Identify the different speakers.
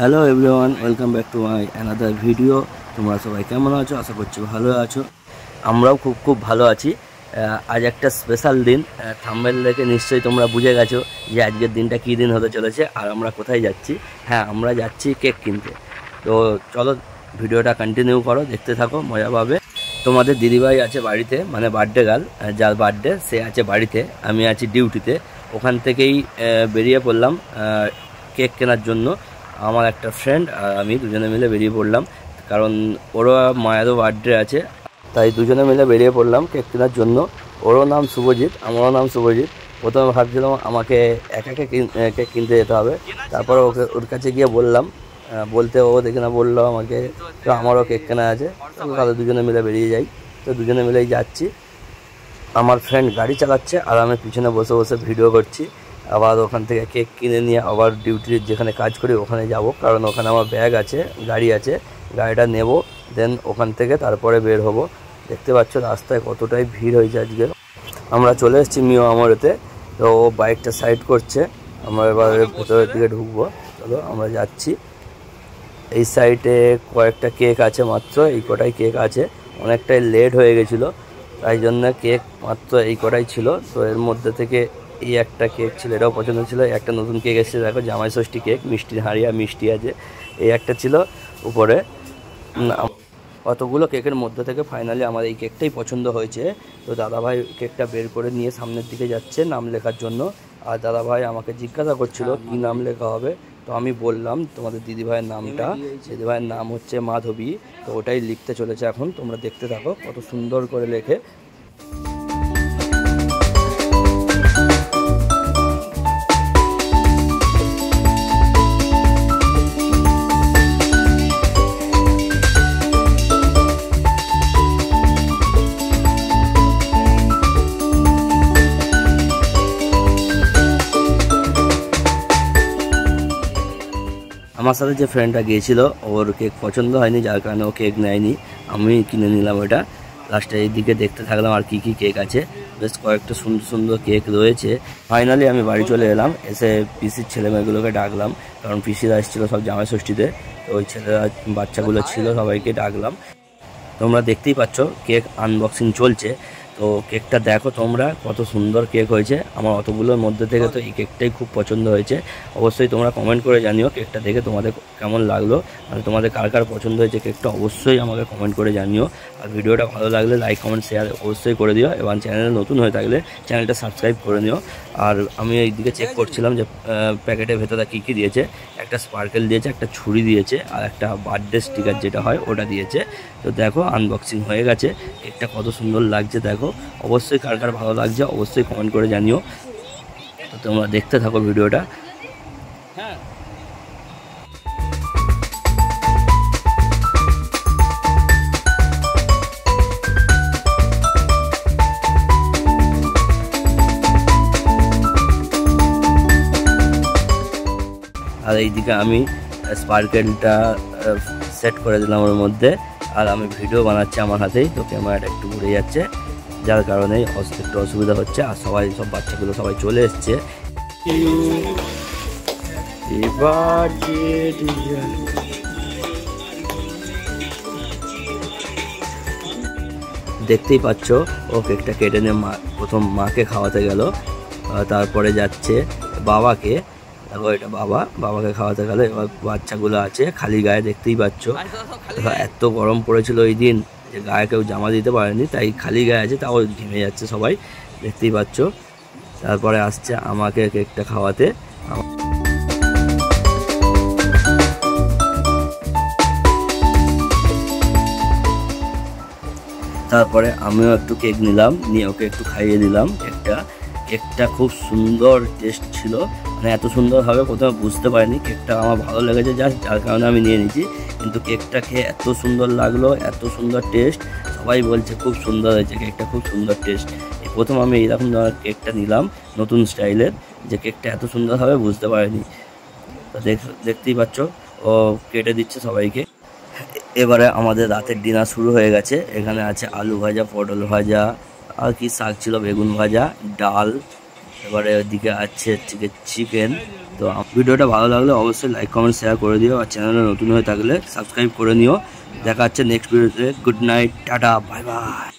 Speaker 1: Hello everyone, welcome back to my another video. তোমরা সবাই কেমন আছো? আশা করছি ভালো আছো। আমরাও খুব ভালো আছি। আজ একটা স্পেশাল দিন। থাম্বনেল দেখে নিশ্চয়ই তোমরা বুঝে গেছো যে আজকের দিনটা কী দিন হতে চলেছে আর আমরা কোথায় যাচ্ছি। হ্যাঁ, আমরা যাচ্ছি কেক কিনতে। তো চলো ভিডিওটা কন্টিনিউ করো, দেখতে থাকো, মজা পাবে। তোমাদের দিদিভাই আছে বাড়িতে, মানে বার্থডে গার্ল যার বার্থডে সে আছে বাড়িতে, আমি আছি ডিউটিতে। ওখান থেকেই বেরিয়ে পড়লাম কেক কেনার জন্য। আমার একটা ফ্রেন্ড আর আমি দুজনে মিলে বেরিয়ে পড়লাম, কারণ ওরও মায়েরও বার্থডে আছে, তাই দুজনে মিলে বেরিয়ে পড়লাম কেক কেনার জন্য। ওরও নাম শুভজিৎ, আমারও নাম শুভজিৎ। প্রথমে ভাবছিলাম আমাকে একা কেক কিনতে যেতে হবে, তারপরে ওর কাছে গিয়ে বললাম, বলতে ও দেখে না বললো আমাকে তো আমারও কেক কেনা আছে, তাহলে দুজনে মিলে বেরিয়ে যাই। তো দুজনে মিলেই যাচ্ছি। আমার ফ্রেন্ড গাড়ি চালাচ্ছে আর আমি পিছনে বসে বসে ভিডিও করছি। আবার ওখান থেকে কেক কিনে নিয়ে আবার ডিউটির যেখানে কাজ করি ওখানে যাব, কারণ ওখানে আমার ব্যাগ আছে, গাড়ি আছে, গাড়িটা নেব, দেন ওখান থেকে তারপরে বের হব। দেখতে পাচ্ছ রাস্তায় কতটাই ভিড় হয়েছে আজকে। আমরা চলে এসেছি মিও আমরেতে। তো ও বাইকটা সাইড করছে, আমরা এবার ভেতরের দিকে ঢুকবো। চলো আমরা যাচ্ছি। এই সাইডে কয়েকটা কেক আছে, মাত্র এই কটাই কেক আছে। অনেকটাই লেট হয়ে গেছিলো, তাই জন্য কেক মাত্র এই কটাই ছিল। তো এর মধ্যে থেকে এই একটা কেক ছিল, এটাও পছন্দ ছিল। একটা নতুন কেক এসেছে, দেখো জামাই ষষ্ঠী কেক, মিষ্টির হাঁড়িয়া মিষ্টি আছে, এই একটা ছিল উপরে। অতগুলো কেকের মধ্যে থেকে ফাইনালি আমার এই কেকটাই পছন্দ হয়েছে। তো দাদাভাই কেকটা বের করে নিয়ে সামনের দিকে যাচ্ছে নাম লেখার জন্য। আর দাদাভাই আমাকে জিজ্ঞাসা করছিল কী নাম লেখা হবে। তো আমি বললাম তোমাদের দিদিভাইয়ের নামটা, দিদিভাইয়ের নাম হচ্ছে মাধবী। তো ওটাই লিখতে চলেছে এখন, তোমরা দেখতে থাকো কত সুন্দর করে লেখে। আমার সাথে যে ফ্রেন্ডটা গিয়েছিল ওর কেক পছন্দ হয়নি, যার কারণে ও কেক নেয়নি, আমি কিনে নিলাম ওটা। লাস্টে এইদিকে দেখতে থাকলাম আর কি কেক আছে, বেশ কয়েকটা সুন্দর সুন্দর কেক রয়েছে। ফাইনালি আমি বাড়ি চলে এলাম, এসে পিসির ছেলেমেয়েগুলোকে ডাকলাম, কারণ পিসিরা এসেছিলো সব জামাই ষষ্ঠীতে। তো ওই ছেলেরা বাচ্চাগুলো ছিল, সবাইকে ডাকলাম। তোমরা দেখতেই পাচ্ছ কেক আনবক্সিং চলছে। তো কেকটা দেখো তোমরা, কত সুন্দর কেক হয়েছে। আমার অতগুলোর মধ্যে থেকে তো এই কেকটাই খুব পছন্দ হয়েছে। অবশ্যই তোমরা কমেন্ট করে জানিও কেকটা দেখে তোমাদের কেমন লাগলো, আর তোমাদের কার কার পছন্দ হয়েছে কেকটা অবশ্যই আমাকে কমেন্ট করে জানিও। আর ভিডিওটা ভালো লাগলে লাইক কমেন্ট শেয়ার অবশ্যই করে দিও, এবং চ্যানেলে নতুন হয়ে থাকলে চ্যানেলটা সাবস্ক্রাইব করে নিও। আর আমি এইদিকে চেক করছিলাম যে প্যাকেটের ভেতরে কী কী দিয়েছে। একটা স্পার্কেল দিয়েছে, একটা ছুরি দিয়েছে, আর একটা বার্থডে স্টিকার যেটা হয় ওটা দিয়েছে। তো দেখো আনবক্সিং হয়ে গেছে, কেকটা কত সুন্দর লাগছে দেখো। অবশ্যই কার কার ভালো লাগছে অবশ্যই কমেন্ট করে জানিও। তো তোমরা দেখতে থাকো ভিডিওটা। আর এইদিকে আমি স্পার্কেলটা সেট করে দিলাম ওর মধ্যে, আর আমি ভিডিও বানাচ্ছি আমার হাতেই। তো ক্যামেরাটা একটু ঘুরে যাচ্ছে, যার কারণে একটু অসুবিধা হচ্ছে। আর সব বাচ্চাগুলো সবাই চলে এসছে। দেখতেই পাচ্ছ ও কেকটা কেটে নিয়ে প্রথম মাকে খাওয়াতে গেল, তারপরে যাচ্ছে বাবাকে। দেখো এটা বাবাকে খাওয়াতে গেলে। এবার বাচ্চাগুলো আছে খালি গায়ে, দেখতেই পাচ্ছ। এত গরম পড়েছিল ওই দিন যে গায়ে কেউ জামা দিতে পারেনি, তাই খালি গায়ে আছে, তাও ঘেমে যাচ্ছে সবাই, দেখতেই পাচ্ছ। তারপরে আসছে আমাকে কেকটা খাওয়াতে। তারপরে আমিও একটু কেক নিলাম, নিয়ে ওকে একটু খাইয়ে দিলাম কেকটা খুব সুন্দর টেস্ট ছিল, মানে এত সুন্দর হবে প্রথমে বুঝতে পারিনি। কেকটা আমার ভালো লেগেছে যার কারণে আমি নিয়ে নিয়েছি, কিন্তু কেকটা খেয়ে এত সুন্দর লাগলো, এত সুন্দর টেস্ট। সবাই বলছে খুব সুন্দর হয়েছে কেকটা, খুব সুন্দর টেস্ট। এই প্রথম আমি এইরকম ধরনের কেকটা নিলাম নতুন স্টাইলের, যে কেকটা এত সুন্দর হবে বুঝতে পারিনি। তো দেখতেই পাচ্ছ ও কেটে দিচ্ছে সবাইকে। এবারে আমাদের রাতের ডিনার শুরু হয়ে গেছে। এখানে আছে আলু ভাজা, পটল ভাজা, আর কি শাক ছিল, বেগুন ভাজা, ডাল। এবারে ওদিকে আছে চিকেন, তো ভিডিওটা ভালো লাগলে অবশ্যই লাইক কমেন্ট শেয়ার করে দিও, আর চ্যানেলে নতুন হয়ে থাকলে সাবস্ক্রাইব করে নিও। দেখা হচ্ছে নেক্সট ভিডিওতে। Good night, tata, bye bye.